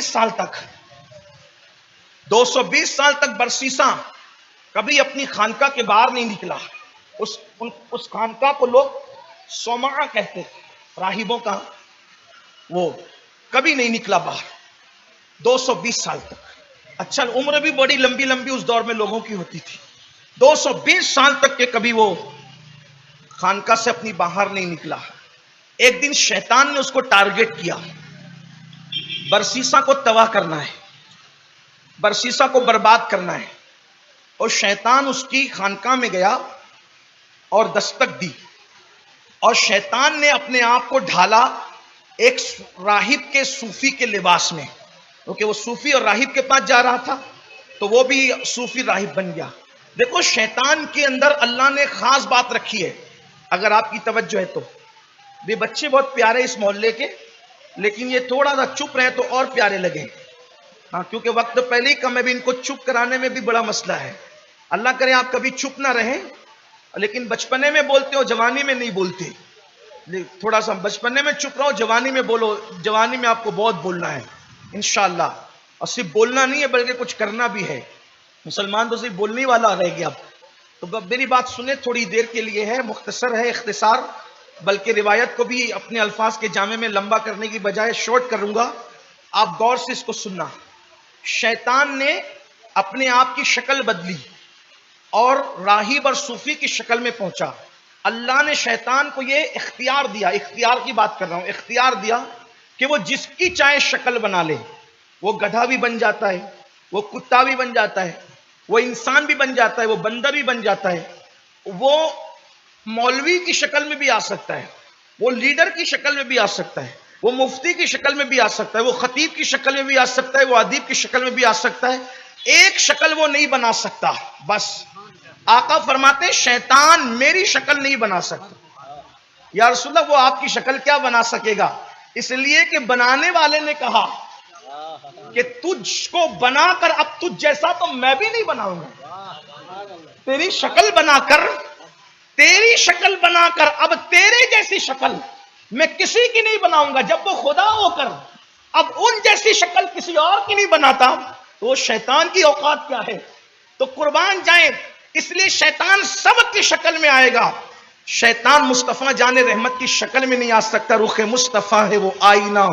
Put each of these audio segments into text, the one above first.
سال تک 220 سال تک برسیسا کبھی اپنی خانقاہ کے باہر نہیں نکلا. اس خانقاہ کو لوگ صومعہ کہتے تھے, راہبوں کا, وہ کبھی نہیں نکلا باہر 220 سال تک. اچھا, عمر بھی بڑی لمبی لمبی اس دور میں لوگوں کی ہوتی تھی. 220 سال تک کے کبھی وہ خانقاہ سے اپنی باہر نہیں نکلا. ایک دن شیطان نے اس کو ٹارگٹ کیا, برسیسا کو تباہ کرنا ہے, برسیسا کو برباد کرنا ہے. اور شیطان اس کی خانقاہ میں گیا اور دستک دی, اور شیطان نے اپنے آپ کو ڈھالا ایک راہب کے صوفی کے لباس میں, کیونکہ وہ صوفی اور راہب کے پاس جا رہا تھا تو وہ بھی صوفی راہب بن گیا. دیکھو شیطان کے اندر اللہ نے خاص بات رکھی ہے, اگر آپ کی توجہ ہے تو. یہ بچے بہت پیارے اس محلے کے, لیکن یہ تھوڑا سا چپ رہے تو اور پیارے لگیں. ہاں, کیونکہ وقت پہلے ہی کم ہے, بھی ان کو چپ کرانے میں بھی بڑا مسئلہ ہے. اللہ کرے آپ کبھی چپ نہ رہیں, لیکن بچپنے میں بولتے ہو, جوانی میں نہیں بولتے. تھوڑا سا بچپنے میں چپ رہو, جوانی میں بولو. جوانی میں آپ کو بہت بولنا ہے انشاءاللہ, اور صرف بولنا نہیں ہے بلکہ کچھ کرنا بھی ہے. مسلمان تو صرف بولنے والا رہ گیا. تو میری بات سنیں, تھوڑی دیر کے لیے ہے, مختصر ہے, اختصار, بلکہ روایت کو بھی اپنے الفاظ کے جامع میں لمبا کرنے کی بجائے شارٹ کروں گا. آپ غور سے اس کو سننا. شیطان نے اپنے آپ کی شکل بدلی اور راہب اور صوفی کی شکل میں پہنچا. اللہ نے شیطان کو یہ اختیار دیا, اختیار کی بات کر رہا ہوں, اختیار دیا کہ وہ جس کی چاہے شکل بنا لے. وہ گدھا بھی بن جاتا ہے, وہ کتا بھی بن جاتا ہے, وہ انسان بھی بن جاتا ہے, وہ بندر بھی بن جاتا ہے, وہ مولوی کی شکل میں بھی آ سکتا ہے, وہ لیڈر کی شکل میں بھی آ سکتا ہے, وہ مفتی کی شکل میں بھی آ سکتا ہے, وہ خطیب کی شکل میں بھی آ سکتا ہے, وہ ادیب کی شکل میں بھی آ سکتا ہے. ایک شکل وہ نہیں بنا سکتا. بس آقا فرماتے ہیں شیطان میری شکل نہیں بنا سکتا. یا رسول اللہ, وہ آپ کی شکل کیا بنا سکے گا؟ اس لیے کہ بنانے والے نے کہا کہ تجھ کو بنا کر اب تجھ جیسا تو میں بھی نہیں بناؤں گا. تیری شکل بنا کر, تیری شکل بنا کر اب تیرے جیسی شکل میں کسی کی نہیں بناؤں گا. جب وہ خدا ہو کر اب ان جیسی شکل کسی اور کی نہیں بناتا تو وہ شیطان کی اوقات کیا ہے؟ تو قربان جائیں. اس لیے شیطان سب کی شکل میں آئے گا, شیطان مصطفیٰ جان رحمت کی شکل میں نہیں آ سکتا. رخ مصطفیٰ ہے وہ آئینہ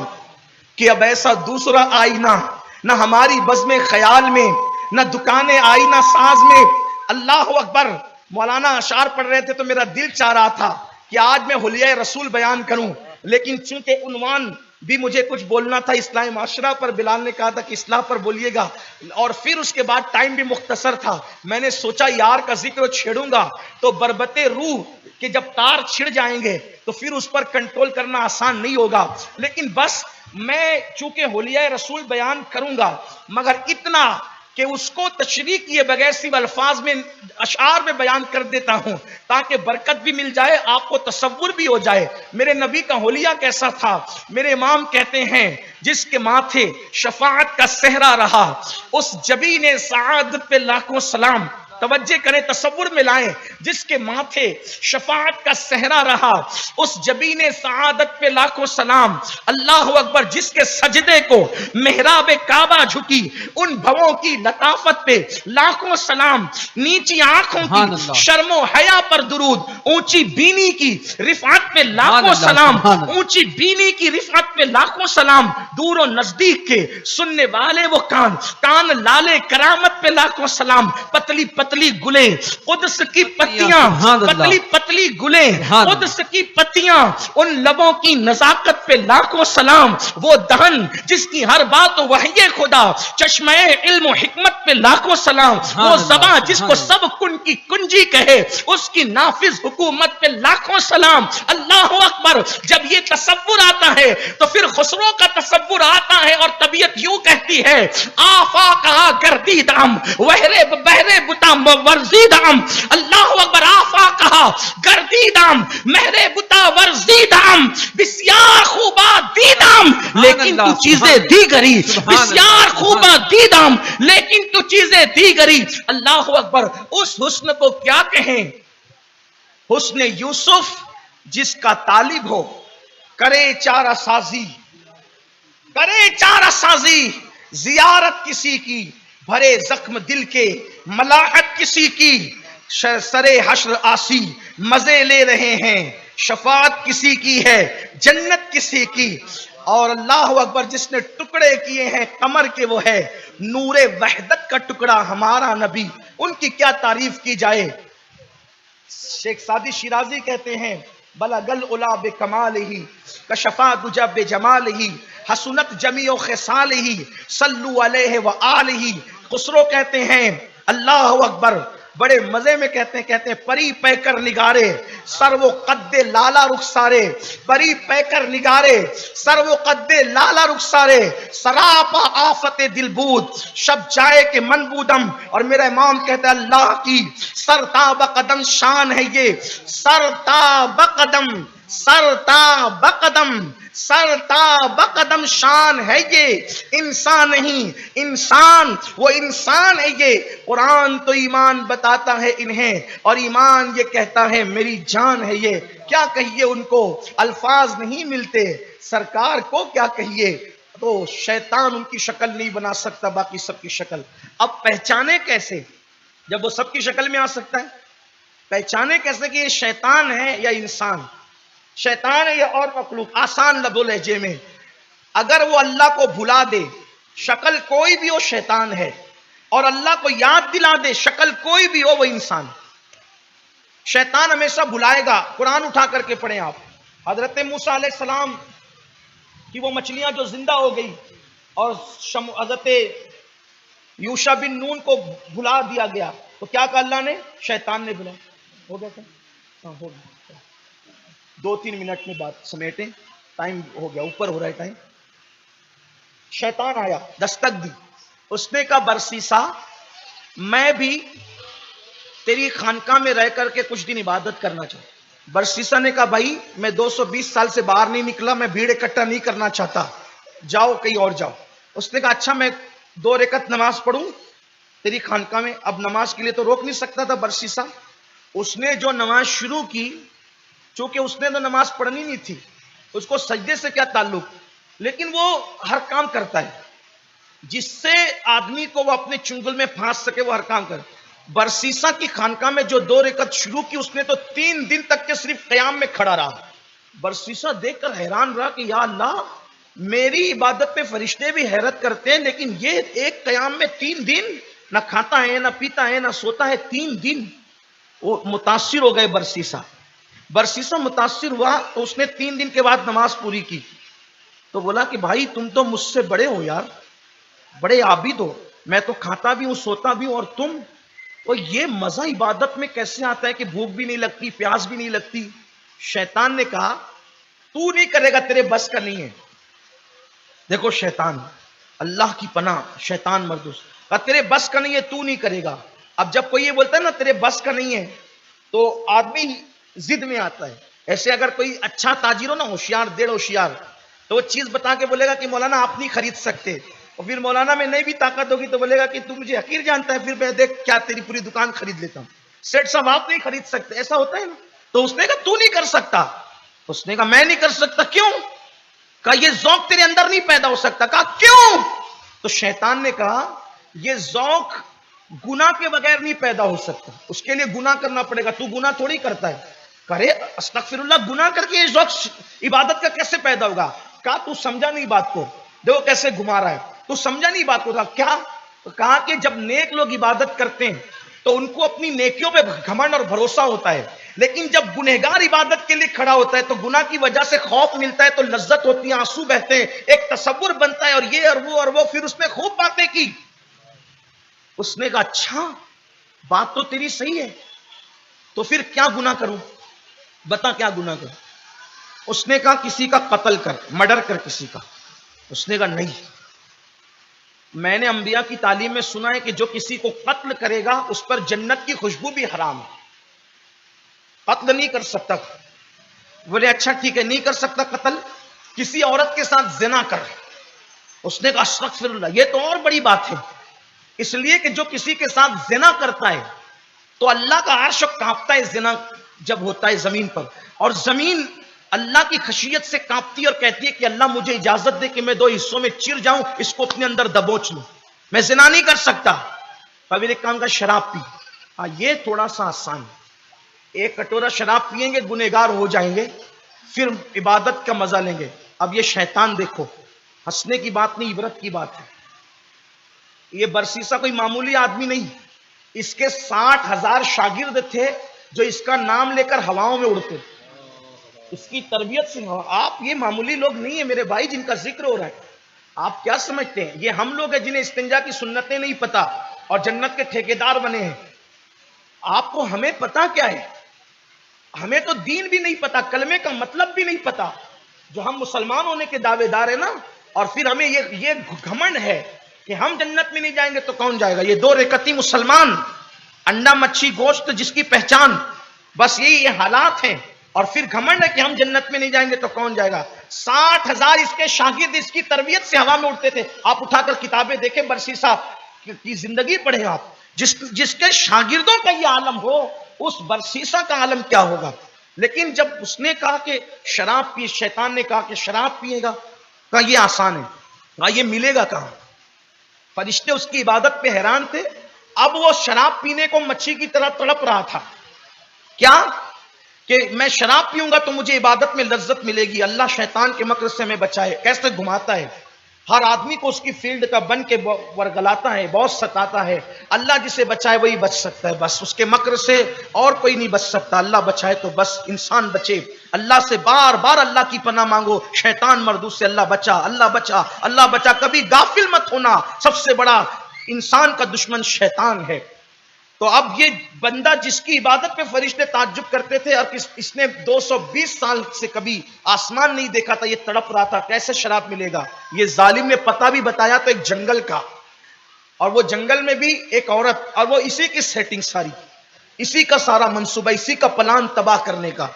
کہ اب ایسا دوسرا آئینہ نہ ہماری بزم خیال میں, نہ دکان آئینہ ساز میں. اللہ اکبر. مولانا اشعار پڑھ رہے تھے تو میرا دل چاہ رہا تھا کہ آج میں حلیہ رسول بیان کروں, لیکن چونکہ عنوان بھی مجھے کچھ بولنا تھا اصلاح معاشرہ پر, بلال نے کہا تھا کہ اصلاح پر بولیے گا, اور پھر اس کے بعد ٹائم بھی مختصر تھا. میں نے سوچا یار کا ذکر چھیڑوں گا تو بربت روح کہ جب تار چھڑ جائیں گے تو پھر اس پر کنٹرول کرنا آسان نہیں ہوگا. لیکن بس میں چونکہ حلیہ رسول بیان کروں گا, مگر اتنا کہ اس کو تشریح کیے بغیر صرف الفاظ میں اشعار میں بیان کر دیتا ہوں تاکہ برکت بھی مل جائے, آپ کو تصور بھی ہو جائے. میرے نبی کا حلیہ کیسا تھا؟ میرے امام کہتے ہیں جس کے ماتھے شفاعت کا صحرا رہا, اس جبین سعادت پہ لاکھوں سلام. توجہ کریں, تصور میں لائیں. جس کے ماتھے شفاعت کا صحرا رہا, اس جبین سعادت پہ لاکھوں سلام. اللہ اکبر. جس کے سجدے کو محراب کعبہ جھکی, ان بھووں کی لطافت پہ لاکھوں سلام. نیچی آنکھوں کی شرم و حیا پر درود, اونچی بینی کی رفعت پہ لاکھوں سلام, اونچی بینی کی رفعت پہ لاکھوں سلام. دور و نزدیک کے سننے والے وہ کان, کان لالے کرامت پہ لاکھوں سلام. پتلی پتلی گلیں قدس کی پتیاں, پتلی پتلی گلیں قدس کی پتیاں, ان لبوں کی نزاکت پہ لاکھوں سلام. وہ دہن جس کی ہر بات وحی خدا, چشمہ علم و حکمت پہ لاکھوں سلام. وہ زباں جس کو سب کن کی کنجی کہے, اس کی نافذ حکومت پہ لاکھوں سلام. اللہ اکبر. جب یہ تصور آتا ہے تو پھر خسرو کا تصور آتا ہے, اور طبیعت یوں کہتی ہے آفاقہ گردیدام وہرے بہرے بتا ورزیدام. اللہ اکبر. آفاقہ گردیدام مہرے بتا ورزیدام, بسیار خوبا دیدام لیکن تو چیزیں دیگری, بسیار خوبا دیدام لیکن تو چیزیں دیگری. اللہ اکبر. اس حسن کو کیا کہیں؟ حسن یوسف جس کا طالب ہو کرے چارہ سازی, کرے چارہ سازی زیارت کسی کی، بھرے زخم دل کے ملاحت کسی کی، سرے حشر آسی مزے لے رہے ہیں، شفاعت کسی کی ہے جنت کسی کی۔ اور اللہ اکبر، جس نے ٹکڑے کیے ہیں قمر کے وہ ہے نور وحدت کا ٹکڑا ہمارا نبی، ان کی کیا تعریف کی جائے۔ شیخ سعدی شیرازی کہتے ہیں بلغ العلا بکمالہ کشفا دجا بجمالہ حسنت جمیع خصالہ صلوا علیہ وآلہ۔ خسرو کہتے ہیں اللہ اکبر، بڑے مزے میں کہتے ہیں پری پہ کر نگارے سر و قد لالا رخسارے، پری پہ کر نگارے سر و قد لالا رخسارے، سراپا آفت دل بود شب جائے کہ من بودم۔ اور میرا امام کہتا ہے اللہ کی سرتاب قدم شان ہے یہ، سرتاب قدم، سرتاب قدم، سرتاب قدم شان ہے یہ، انسان نہیں انسان، وہ انسان ہے یہ۔ قرآن تو ایمان بتاتا ہے انہیں، اور ایمان یہ کہتا ہے میری جان ہے یہ۔ کیا کہیے ان کو، الفاظ نہیں ملتے، سرکار کو کیا کہیے۔ تو شیطان ان کی شکل نہیں بنا سکتا، باقی سب کی شکل۔ اب پہچانے کیسے جب وہ سب کی شکل میں آ سکتا ہے؟ پہچانے کیسے کہ یہ شیطان ہے یا انسان، شیطان ہے یا اور مخلوق؟ آسان لب و لہجے میں، اگر وہ اللہ کو بھلا دے شکل کوئی بھی ہو شیطان ہے، اور اللہ کو یاد دلا دے شکل کوئی بھی ہو وہ انسان۔ شیطان ہمیشہ بھلائے گا۔ قرآن اٹھا کر کے پڑھیں آپ، حضرت موسیٰ علیہ السلام کی وہ مچھلیاں جو زندہ ہو گئی، اور حضرت یوشع بن نون کو بھلا دیا گیا، تو کیا کہا اللہ نے؟ شیطان نے بھلا۔ ہو گیا کیا؟ ہاں ہو گیا، 2-3 منٹ میں بات سمیٹیں، ٹائم ہو گیا، اوپر ہو رہا ہے ٹائم۔ شیطان آیا، دستک دی، اس نے کہا برسیسا میں بھی تیری خانقاہ میں رہ کر کے کچھ دن عبادت کرنا چاہتا۔ برسیسا نے کہا بھائی میں 220 سال سے باہر نہیں نکلا، میں بھیڑ اکٹھا نہیں کرنا چاہتا، جاؤ کہیں اور جاؤ۔ اس نے کہا اچھا میں 2 رکعت نماز پڑھوں تیری خانقاہ میں۔ اب نماز کے لیے تو روک نہیں سکتا تھا برسیسا، اس نے جو نماز شروع کی، چونکہ اس نے تو نماز پڑھنی نہیں تھی، اس کو سجدے سے کیا تعلق، لیکن وہ ہر کام کرتا ہے جس سے آدمی کو وہ اپنے چنگل میں پھانس سکے، وہ ہر کام کرتا۔ برسیسا کی خانقاہ میں جو 2 رکعت شروع کی، اس نے تو 3 دن تک کے صرف قیام میں کھڑا رہا۔ برسیسا دیکھ کر حیران رہا کہ یا اللہ میری عبادت پہ فرشتے بھی حیرت کرتے ہیں، لیکن یہ ایک قیام میں 3 دن نہ کھاتا ہے نہ پیتا ہے نہ سوتا ہے، 3 دن۔ وہ متاثر ہو گئے برسیسا متاثر ہوا، تو اس نے 3 دن کے بعد نماز پوری کی، تو بولا کہ بھائی تم تو مجھ سے بڑے ہو یار، بڑے عابد ہو، میں تو کھاتا بھی ہوں سوتا بھی ہوں، اور تم تو یہ مزہ عبادت میں کیسے آتا ہے کہ بھوک بھی نہیں لگتی پیاس بھی نہیں لگتی۔ شیطان نے کہا تو نہیں کرے گا، تیرے بس کا نہیں ہے۔ دیکھو شیطان، اللہ کی پناہ، شیطان مردوس، کہا تیرے بس کا نہیں ہے، تو نہیں کرے گا۔ اب جب کوئی یہ بولتا ہے نا تیرے بس کا نہیں ہے، تو آدمی ضد میں آتا ہے۔ ایسے اگر کوئی اچھا تاجر ہو نا، ہوشیار ڈیڑھ ہوشیار، تو وہ چیز بتا کے بولے گا کہ مولانا آپ نہیں خرید سکتے، اور پھر مولانا میں نہیں بھی طاقت ہوگی تو بولے گا کہ تو مجھے حقیر جانتا ہے، پھر میں دیکھ کیا تیری پوری دکان خرید لیتا ہوں۔ سیٹ صاحب آپ نہیں خرید سکتے، ایسا ہوتا ہے نا۔ تو اس نے کہا تو نہیں کر سکتا، اس نے کہا میں نہیں کر سکتا، کیوں؟ کہا یہ ذوق تیرے اندر نہیں پیدا ہو سکتا۔ کہا کیوں؟ تو شیطان نے کہا یہ ذوق گناہ کے بغیر نہیں پیدا ہو سکتا، اس کے لیے گناہ کرنا پڑے گا، تو گناہ تھوڑی کرتا ہے۔ کرے استغفر اللہ، گناہ کر کے یہ ذوق عبادت کا کیسے پیدا ہوگا؟ کہا تو سمجھا نہیں بات کو، دیکھو کیسے گھما رہا ہے، تو سمجھا نہیں بات کو۔ تھا کیا؟ تو کہا کہ جب نیک لوگ عبادت کرتے ہیں تو ان کو اپنی نیکیوں پہ گھمنڈ اور بھروسہ ہوتا ہے، لیکن جب گنہگار عبادت کے لیے کھڑا ہوتا ہے تو گناہ کی وجہ سے خوف ملتا ہے، تو لذت ہوتی ہے، آنسو بہتے ہیں، ایک تصور بنتا ہے، اور یہ اور وہ، پھر اس میں خوب باتیں کی۔ اس نے کہا اچھا بات تو تیری صحیح ہے، تو پھر کیا گناہ کروں، بتا کیا گناہ کروں؟ اس نے کہا کسی کا قتل کر، مرڈر کر کسی کا۔ اس نے کہا نہیں، میں نے انبیاء کی تعلیم میں سنا ہے کہ جو کسی کو قتل کرے گا اس پر جنت کی خوشبو بھی حرام ہے، قتل نہیں کر سکتا۔ بولے اچھا ٹھیک ہے نہیں کر سکتا قتل، کسی عورت کے ساتھ زنا کر۔ اس نے کہا استغفر اللہ، یہ تو اور بڑی بات ہے، اس لیے کہ جو کسی کے ساتھ زنا کرتا ہے تو اللہ کا عرش کانپتا ہے زنا جب ہوتا ہے زمین پر، اور زمین اللہ کی خشیت سے کانپتی اور کہتی ہے کہ اللہ مجھے اجازت دے کہ میں 2 حصوں میں چر جاؤں، اس کو اپنے اندر دبوچ لوں، میں زنا نہیں کر سکتا۔ پھر ایک کام کا شراب پی، یہ تھوڑا سا آسان ہے، 1 کٹورا شراب پیئیں گے گنہگار ہو جائیں گے، پھر عبادت کا مزہ لیں گے۔ اب یہ شیطان دیکھو، ہنسنے کی بات نہیں، عبرت کی بات ہے۔ یہ برسیسا کوئی معمولی آدمی نہیں، اس کے 60,000 شاگرد تھے جو اس کا نام لے کر ہواؤں میں اڑتے، اس کی تربیت سے۔ آپ یہ معمولی لوگ نہیں ہیں میرے بھائی جن کا ذکر ہو رہا ہے۔ آپ کیا سمجھتے ہیں یہ ہم لوگ ہیں جنہیں استنجا کی سنتیں نہیں پتا اور جنت کے ٹھیکیدار بنے ہیں؟ آپ کو ہمیں پتا کیا ہے؟ ہمیں تو دین بھی نہیں پتا، کلمے کا مطلب بھی نہیں پتا، جو ہم مسلمان ہونے کے دعوے دار ہیں نا، اور پھر ہمیں یہ گھمنڈ ہے کہ ہم جنت میں نہیں جائیں گے تو کون جائے گا؟ یہ 2 رکعتی مسلمان، انڈا مچھی گوشت جس کی پہچان، بس یہی یہ حالات ہیں، اور پھر گھمنڈ ہے کہ ہم جنت میں نہیں جائیں گے تو کون جائے گا؟ 60,000 اس کے شاگرد اس کی تربیت سے ہوا میں اڑتے تھے۔ آپ اٹھا کر کتابیں دیکھیں، برسیسا کی زندگی پڑھیں آپ، جس کے شاگردوں کا یہ عالم ہو، اس برسیسا کا عالم کیا ہوگا؟ لیکن جب اس نے کہا کہ شراب پی، شیطان نے کہا کہ شراب پیے گا، کہا یہ آسان ہے، کہا یہ ملے گا کہاں؟ فرشتے اس کی عبادت پہ حیران تھے۔ اب وہ شراب پینے کو مچھی کی طرح تڑپ رہا تھا، کیا کہ میں شراب پیوں گا تو مجھے عبادت میں لذت ملے گی۔ اللہ شیطان کے مکر سے ہمیں بچائے، کیسے گھماتا ہے، ہر آدمی کو اس کی فیلڈ کا بن کے ورگلاتا ہے، بہت ستاتا ہے۔ اللہ جسے بچائے وہی بچ سکتا ہے، بس اس کے مکر سے اور کوئی نہیں بچ سکتا۔ اللہ بچائے تو بس انسان بچے، اللہ سے بار بار اللہ کی پناہ مانگو، شیطان مردود سے اللہ بچا، اللہ بچا، اللہ بچا۔ کبھی غافل مت ہونا، سب سے بڑا انسان کا دشمن شیطان ہے۔ تو اب یہ بندہ جس کی عبادت پہ فرشتے تعجب کرتے تھے، اور اس نے 220 سال سے کبھی آسمان نہیں دیکھا تھا، یہ تڑپ رہا تھا کیسے شراب ملے گا۔ یہ ظالم نے پتہ بھی بتایا تو ایک جنگل کا، اور وہ جنگل میں بھی ایک عورت، اور وہ اسی کی سیٹنگ، ساری اسی کا سارا منصوبہ، اسی کا پلان تباہ کرنے کا۔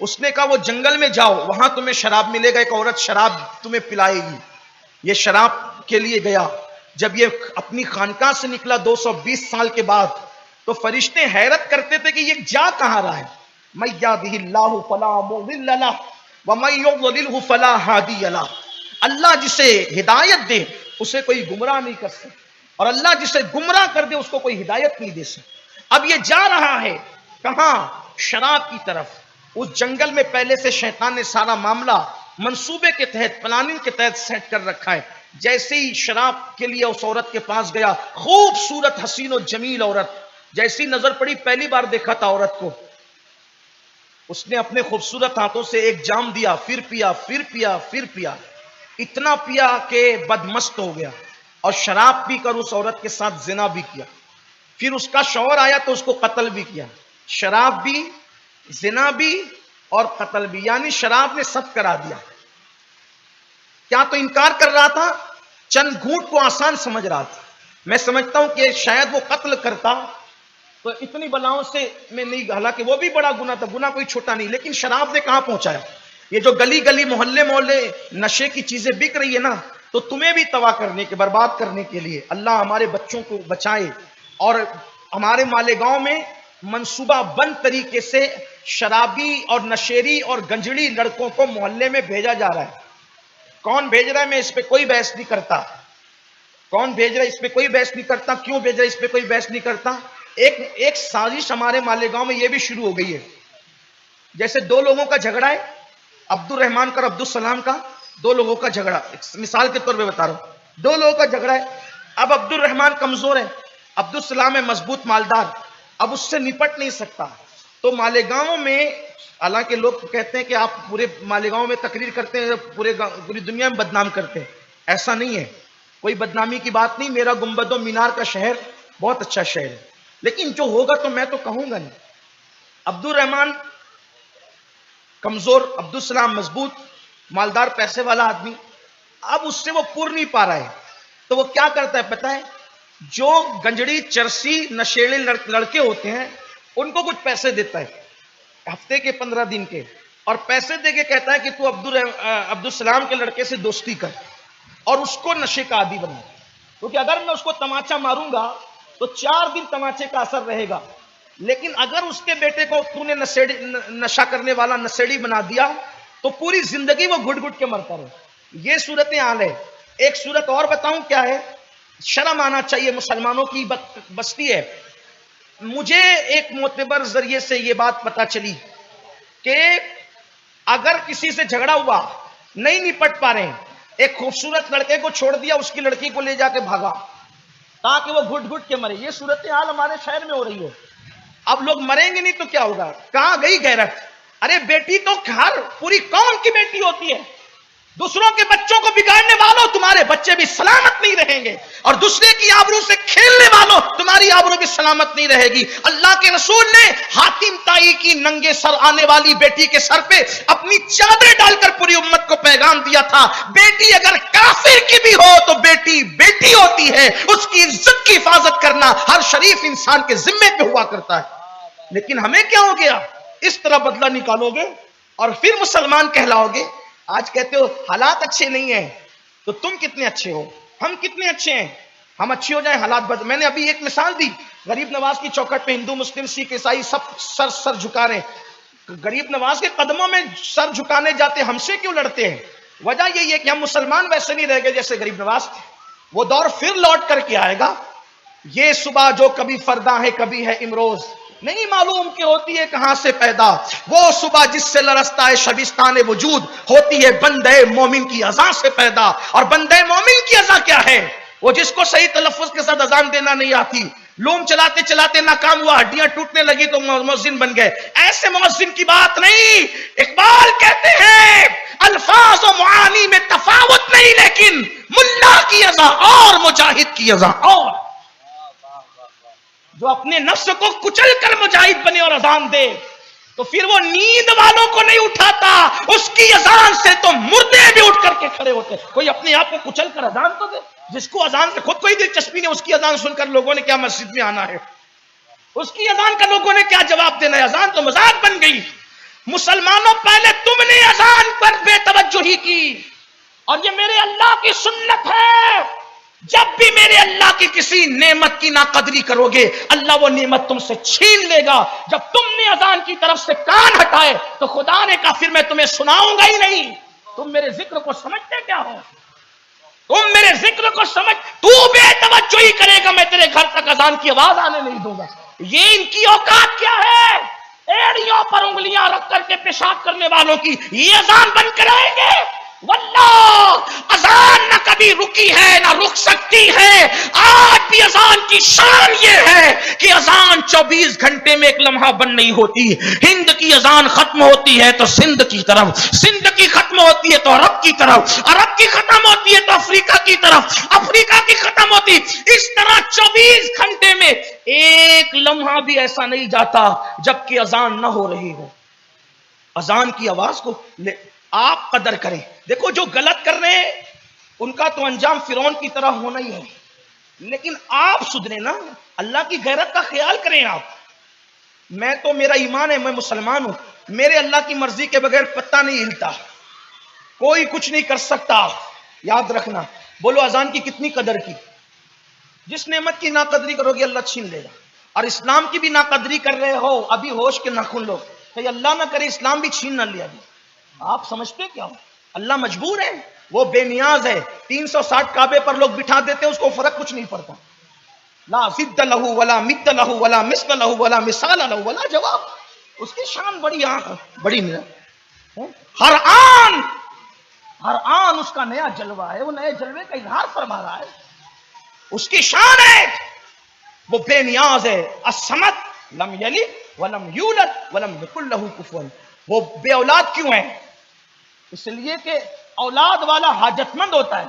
اس نے کہا وہ جنگل میں جاؤ، وہاں تمہیں شراب ملے گا، ایک عورت شراب تمہیں پلائے گی۔ یہ شراب کے لیے گیا، جب یہ اپنی خانقاہ سے نکلا 220 سال کے بعد، تو فرشتے حیرت کرتے تھے کہ یہ جا کہاں رہا ہے۔ مَن یہدہ اللہ فلا مضل لہ ومن یضللہ فلا ہادی لہ۔ اللہ جسے ہدایت دے اسے کوئی گمراہ نہیں کر سکتا، اور اللہ جسے گمراہ کر دے اس کو کوئی ہدایت نہیں دے سکتا۔ اب یہ جا رہا ہے کہاں؟ شراب کی طرف۔ اس جنگل میں پہلے سے شیطان نے سارا معاملہ منصوبے کے تحت، پلاننگ کے تحت سیٹ کر رکھا ہے۔ جیسے ہی شراب کے لیے اس عورت کے پاس گیا، خوبصورت حسین و جمیل عورت، جیسی نظر پڑی، پہلی بار دیکھا تھا عورت کو، اس نے اپنے خوبصورت ہاتھوں سے ایک جام دیا، پھر پیا، پھر پیا، پھر پیا، اتنا پیا کہ بدمست ہو گیا، اور شراب پی کر اس عورت کے ساتھ زنا بھی کیا۔ پھر اس کا شوہر آیا تو اس کو قتل بھی کیا، شراب بھی، زنا بھی اور قتل بھی، یعنی شراب نے سب کرا دیا۔ کیا تو انکار کر رہا تھا، چند گھونٹ کو آسان سمجھ رہا تھا۔ میں سمجھتا ہوں کہ شاید وہ قتل کرتا تو اتنی بلاؤں سے میں نہیں، حالانکہ وہ بھی بڑا گناہ تھا، گناہ کوئی چھوٹا نہیں، لیکن شراب نے کہاں پہنچایا۔ یہ جو گلی گلی محلے محلے نشے کی چیزیں بک رہی ہے نا، تو تمہیں بھی تباہ کرنے کے، برباد کرنے کے لیے اللہ ہمارے بچوں کو بچائے۔ اور ہمارے مالیگاؤں میں منصوبہ بند طریقے سے شرابی اور نشیری اور گنجڑی لڑکوں کو محلے میں بھیجا جا رہا ہے۔ کون بھیج رہا ہے میں اس پہ کوئی بحث نہیں کرتا، کون بھیج رہا ہے اس پہ کوئی بحث نہیں کرتا، کیوں بھیج رہا ہے اس پہ کوئی بحث نہیں کرتا۔ ایک سازش ہمارے مالیگاؤں میں یہ بھی شروع ہو گئی ہے۔ جیسے 2 لوگوں کا جھگڑا ہے، عبد الرحمان کا اور عبد السلام کا، 2 لوگوں کا جھگڑا، مثال کے طور پہ بتا رہا ہوں، 2 لوگوں کا جھگڑا ہے۔ اب عبد الرحمان کمزور ہے، عبد السلام ہے مضبوط مالدار، اب اس سے نپٹ نہیں سکتا، تو مالیگاؤں میں، حالانکہ لوگ کہتے ہیں کہ آپ پورے مالیگاؤں میں تقریر کرتے ہیں، پوری دنیا میں بدنام کرتے ہیں، ایسا نہیں ہے، کوئی بدنامی کی بات نہیں۔ میرا گنبد و مینار کا شہر بہت اچھا شہر ہے، لیکن جو ہوگا تو میں تو کہوں گا نہیں۔ عبد الرحمان کمزور، عبد السلام مضبوط مالدار پیسے والا آدمی، اب اس سے وہ پور نہیں پا رہا ہے، تو وہ کیا کرتا ہے پتہ ہے؟ جو گنجڑی چرسی نشیڑے لڑکے ہوتے ہیں ان کو کچھ پیسے دیتا ہے، ہفتے کے 15 دن کے، اور پیسے دے کے کہتا ہے کہ تو عبد السلام کے لڑکے سے دوستی کر، اور اس کو نشے کا عادی بنا، کیونکہ اگر میں اس کو تماچا ماروں گا تو 4 دن تماچے کا اثر رہے گا، لیکن اگر اس کے بیٹے کو تو نے نشہ کرنے والا نشیڑی بنا دیا تو پوری زندگی وہ گھٹ گھٹ کے مرتا رہے. یہ صورت حال ہے. ایک صورت اور بتاؤں کیا ہے. شرم آنا چاہیے, مسلمانوں کی بستی ہے. مجھے ایک معتبر ذریعے سے یہ بات پتا چلی کہ اگر کسی سے جھگڑا ہوا, نہیں نپٹ پا رہے, ایک خوبصورت لڑکے کو چھوڑ دیا, اس کی لڑکی کو لے جا کے بھاگا تاکہ وہ گھٹ گھٹ کے مرے. یہ صورتحال ہمارے شہر میں ہو رہی ہے. اب لوگ مریں گے نہیں تو کیا ہوگا؟ کہاں گئی غیرت؟ ارے بیٹی تو ہر پوری قوم کی بیٹی ہوتی ہے. دوسروں کے بچوں کو بگاڑنے والوں تمہارے بچے بھی سلامت نہیں رہیں گے, اور دوسرے کی آبرو سے کھیلنے والوں تمہاری آبرو بھی سلامت نہیں رہے گی. اللہ کے رسول نے حاتم طائی کی ننگے سر آنے والی بیٹی کے سر پہ اپنی چادر ڈال کر پوری امت کو پیغام دیا تھا, بیٹی اگر کافر کی بھی ہو تو بیٹی بیٹی ہوتی ہے, اس کی عزت کی حفاظت کرنا ہر شریف انسان کے ذمے پہ ہوا کرتا ہے. لیکن ہمیں کیا ہو گیا؟ اس طرح بدلہ نکالو گے اور پھر مسلمان کہلاؤ گے. آج کہتے ہو حالات اچھے نہیں ہیں, تو تم کتنے اچھے ہو, ہم کتنے اچھے ہیں. ہم اچھے ہو جائیں حالات بدل. میں نے ابھی ایک مثال دی, غریب نواز کی چوکھٹ پہ ہندو مسلم سکھ عیسائی سب سر جھکا رہے ہیں. غریب نواز کے قدموں میں سر جھکانے جاتے, ہم سے کیوں لڑتے ہیں؟ وجہ یہی ہے کہ ہم مسلمان ویسے نہیں رہ گئے جیسے غریب نواز تھے. وہ دور پھر لوٹ کر کے آئے گا. یہ صبح جو کبھی فردا ہے کبھی ہے امروز, نہیں معلوم کہ ہوتی ہے کہاں سے پیدا. وہ صبح جس سے لرزتا ہے شبستان وجود, ہوتی ہے بندے مومن کی اذان سے پیدا. اور بندے مومن کی اذان کیا ہے؟ وہ جس کو صحیح تلفظ کے ساتھ اذان دینا نہیں آتی, لوم چلاتے چلاتے ناکام ہوا, ہڈیاں ٹوٹنے لگی تو مؤذن بن گئے. ایسے مؤذن کی بات نہیں. اقبال کہتے ہیں الفاظ و معانی میں تفاوت نہیں, لیکن ملا کی اذان اور مجاہد کی اذان اور. جو اپنے نفس کو کچل کر مجاہد بنے اور اذان دے, تو پھر وہ نیند والوں کو نہیں اٹھاتا, اس کی اذان سے تو مردے بھی اٹھ کر کے کھڑے ہوتے. کوئی اپنے آپ کو کچل کر اذان تو دے. جس کو اذان سے خود کوئی دلچسپی نہیں, اس کی اذان سن کر لوگوں نے کیا مسجد میں آنا ہے, اس کی اذان کا لوگوں نے کیا جواب دینا ہے. اذان تو مذاق بن گئی. مسلمانوں پہلے تم نے اذان پر بے توجہی کی, اور یہ میرے اللہ کی سنت ہے. جب بھی میرے اللہ کی کسی نعمت کی ناقدری کرو گے, اللہ وہ نعمت تم سے چھین لے گا. جب تم نے اذان کی طرف سے کان ہٹائے تو خدا نے کہا پھر میں تمہیں سناؤں گا ہی نہیں. تم میرے ذکر کو سمجھتے کیا ہو؟ تم میرے ذکر کو سمجھ, تو بے توجہی کرے گا میں تیرے گھر تک اذان کی آواز آنے نہیں دوں گا. یہ ان کی اوقات کیا ہے؟ ایڑیوں پر انگلیاں رکھ کر کے پیشاب کرنے والوں کی یہ اذان بن کر آئیں گے. واللہ اذان نہ کبھی رکی ہے نہ رک سکتی ہے. آج بھی اذان کی شان یہ ہے کہ اذان 24 گھنٹے میں ایک لمحہ بند نہیں ہوتی. ہند کی اذان ختم ہوتی ہے تو سندھ کی طرف, سندھ کی ختم ہوتی ہے تو عرب کی طرف, عرب کی ختم ہوتی ہے تو افریقہ کی طرف, افریقہ کی ختم ہوتی. اس طرح 24 گھنٹے میں ایک لمحہ بھی ایسا نہیں جاتا جبکہ اذان نہ ہو رہی ہو. اذان کی آواز کو آپ قدر کریں. دیکھو جو غلط کر رہے ہیں ان کا تو انجام فرعون کی طرح ہونا ہی ہے, لیکن آپ سدھرے نا, اللہ کی غیرت کا خیال کریں. آپ, میں تو میرا ایمان ہے, میں مسلمان ہوں, میرے اللہ کی مرضی کے بغیر پتہ نہیں ہلتا, کوئی کچھ نہیں کر سکتا. یاد رکھنا. بولو اذان کی کتنی قدر کی. جس نعمت کی ناقدری کرو گے اللہ چھین لے گا. اور اسلام کی بھی ناقدری کر رہے ہو, ابھی ہوش کے ناخن لو, کہ اللہ نہ کرے اسلام بھی چھین نہ لیا. آپ سمجھتے کیا ہو؟ اللہ مجبور ہے, وہ بے نیاز ہے. 360 کعبے پر لوگ بٹھا دیتے, اس کو فرق کچھ نہیں پڑتا. لا ضد لہو ولا مد لہو ولا مثل لہو ولا مثال لہو ولا جواب. اس کی شان بڑی بڑی ہر آن اس کا نیا جلوہ ہے, وہ نئے جلوے کا اظہار فرما رہا ہے. اس کی شان ہے, وہ بے نیاز ہے. الصمد لم یلد ولم یولد ولم یکن لہ کفوا. وہ بے اولاد کیوں ہے؟ اس لیے کہ اولاد والا حاجت مند ہوتا ہے,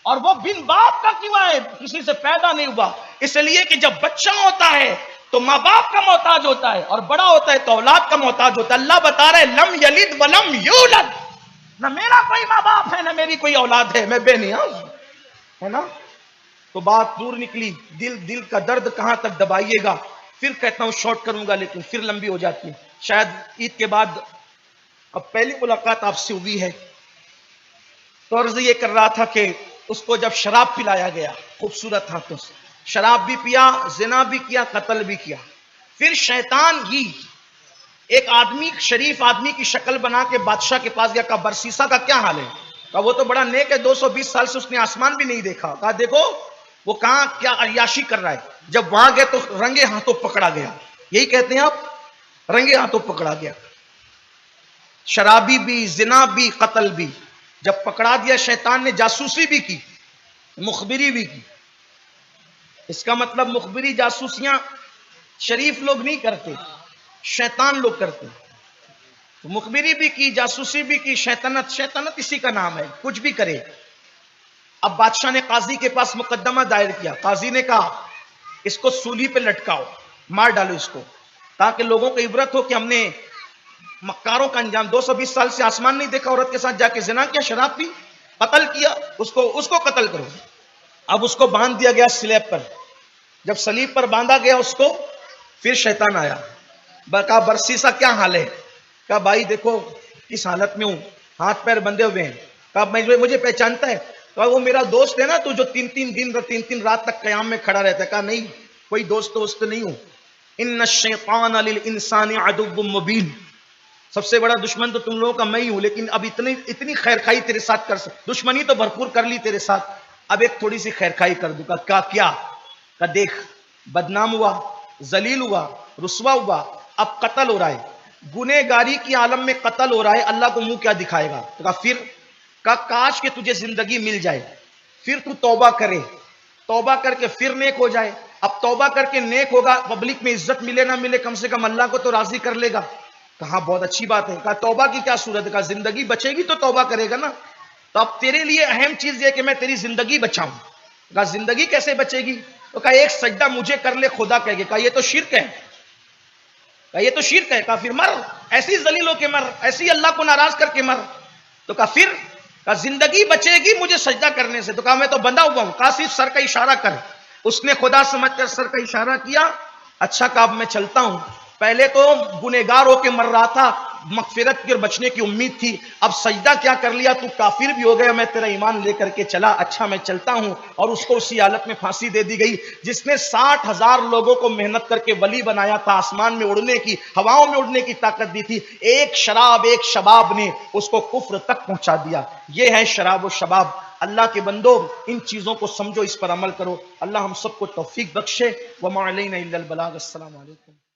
اور وہ بن باپ کا کیوں ہے؟ کسی سے پیدا نہیں ہوا. اس لیے کہ جب بچہ ہوتا ہے تو ماں باپ کا محتاج ہوتا ہے, اور بڑا ہوتا ہے تو اولاد کا محتاج ہوتا ہے. اللہ بتا رہا ہے لم یلد ولم یولد, نہ میرا کوئی ماں باپ ہے نہ میری کوئی اولاد ہے, میں بے نیاز ہوں, ہے نا. تو بات دور نکلی. دل کا درد کہاں تک دبائیے گا. پھر کہتا ہوں شارٹ کروں گا, لیکن پھر لمبی ہو جاتی ہے. شاید عید کے بعد اب پہلی ملاقات آپ سے ہوئی ہے, تو عرض یہ کر رہا تھا کہ اس کو جب شراب پلایا گیا خوبصورت ہاتھوں سے, شراب بھی پیا, زنا بھی کیا, قتل بھی کیا, پھر شیطان ہی ایک آدمی شریف آدمی کی شکل بنا کے بادشاہ کے پاس گیا، کہا برسیسا کا کیا حال ہے؟ کہا وہ تو بڑا نیک ہے، 220 سال سے اس نے آسمان بھی نہیں دیکھا۔ کہا دیکھو وہ کہاں کیا عیاشی کر رہا ہے۔ جب وہاں گئے تو رنگے ہاتھوں پکڑا گیا، یہی کہتے ہیں آپ، رنگے ہاتھوں پکڑا گیا، شرابی بھی، زنا بھی، قتل بھی۔ جب پکڑا دیا شیطان نے جاسوسی بھی کی، مخبری بھی کی۔ اس کا مطلب مخبری جاسوسیاں شریف لوگ نہیں کرتے، شیطان لوگ کرتے۔ مخبری بھی کی، جاسوسی بھی کی، شیطنت اسی کا نام ہے، کچھ بھی کرے۔ اب بادشاہ نے قاضی کے پاس مقدمہ دائر کیا، قاضی نے کہا اس کو سولی پہ لٹکاؤ، مار ڈالو اس کو، تاکہ لوگوں کو عبرت ہو کہ ہم نے مکاروں کا انجام، 220 سال سے آسمان نہیں دیکھا، عورت کے ساتھ جا کے زنا کیا، شراب پی، قتل کیا، اس کو قتل کرو۔ اب اس کو باندھ دیا گیا سلیب پر۔ جب سلیب پر باندھا گیا اس کو، پھر شیطان آیا، کہا برسیسا کیا حال ہے؟ کہا بھائی دیکھو کس حالت میں ہوں، ہاتھ پیر بندھے ہوئے ہیں۔ کہا مجھے پہچانتا ہے؟ کہا وہ میرا دوست ہے نا، تو جو تین تین رات تک قیام میں کھڑا رہتا ہے۔ کہا نہیں، کوئی دوست نہیں ہوں۔ ان الشیطان للانسان عدو مبین، سب سے بڑا دشمن تو تم لوگوں کا میں ہی ہوں، لیکن اب اتنی خیر خائی تیرے ساتھ کر سکتا، دشمنی تو بھرپور کر لی تیرے ساتھ، اب ایک تھوڑی سی خیر خائی کر دوں گا۔ کیا؟ کہ دیکھ بدنام ہوا، ذلیل ہوا، رسوا ہوا، اب قتل ہو رہا ہے، گنہگاری کی عالم میں قتل ہو رہا ہے، اللہ کو منہ کیا دکھائے گا؟ تو کہا پھر، کہا کاش کہ تجھے زندگی مل جائے، پھر تو توبہ کرے، توبہ کر کے پھر نیک ہو جائے۔ اب توبہ کر کے نیک ہوگا، پبلک میں عزت ملے نہ ملے، کم سے کم اللہ کو تو راضی کر لے گا۔ کہا بہت اچھی بات ہے۔ کہا توبہ کی کیا صورت ہے؟ کہا زندگی بچے گی تو توبہ کرے گا نا، تو اب تیرے لیے اہم چیز یہ کہ میں تیری زندگی بچاؤں۔ کہا زندگی کیسے بچے گی؟ تو کہا ایک سجدہ مجھے کر لے خدا کہے گا۔ کہا یہ تو شرک ہے، کہا یہ تو شرک ہے۔ کہا پھر مر، ایسی ذلیل ہو کے مر، ایسی اللہ کو ناراض کر کے مر۔ تو کہا پھر، کہا زندگی بچے گی مجھے سجدہ کرنے سے۔ تو کہا میں تو بندھا ہوا ہوں۔ کہا صرف سر کا اشارہ کر۔ اس نے خدا سمجھ کر سر کا اشارہ کیا۔ اچھا کہا اب میں چلتا ہوں، پہلے تو گنہگار ہو کے مر رہا تھا، مغفرت کی اور بچنے کی امید تھی، اب سجدہ کیا کر لیا، تو کافر بھی ہو گیا، میں تیرا ایمان لے کر کے چلا، اچھا میں چلتا ہوں۔ اور اس کو اسی حالت میں پھانسی دے دی گئی جس نے 60,000 لوگوں کو محنت کر کے ولی بنایا تھا، آسمان میں اڑنے کی، ہواؤں میں اڑنے کی طاقت دی تھی، ایک شراب، ایک شباب نے اس کو کفر تک پہنچا دیا۔ یہ ہے شراب و شباب۔ اللہ کے بندو ان چیزوں کو سمجھو، اس پر عمل کرو، اللہ ہم سب کو توفیق بخشے۔ وما علینا الا البلاغ۔ السلام علیکم۔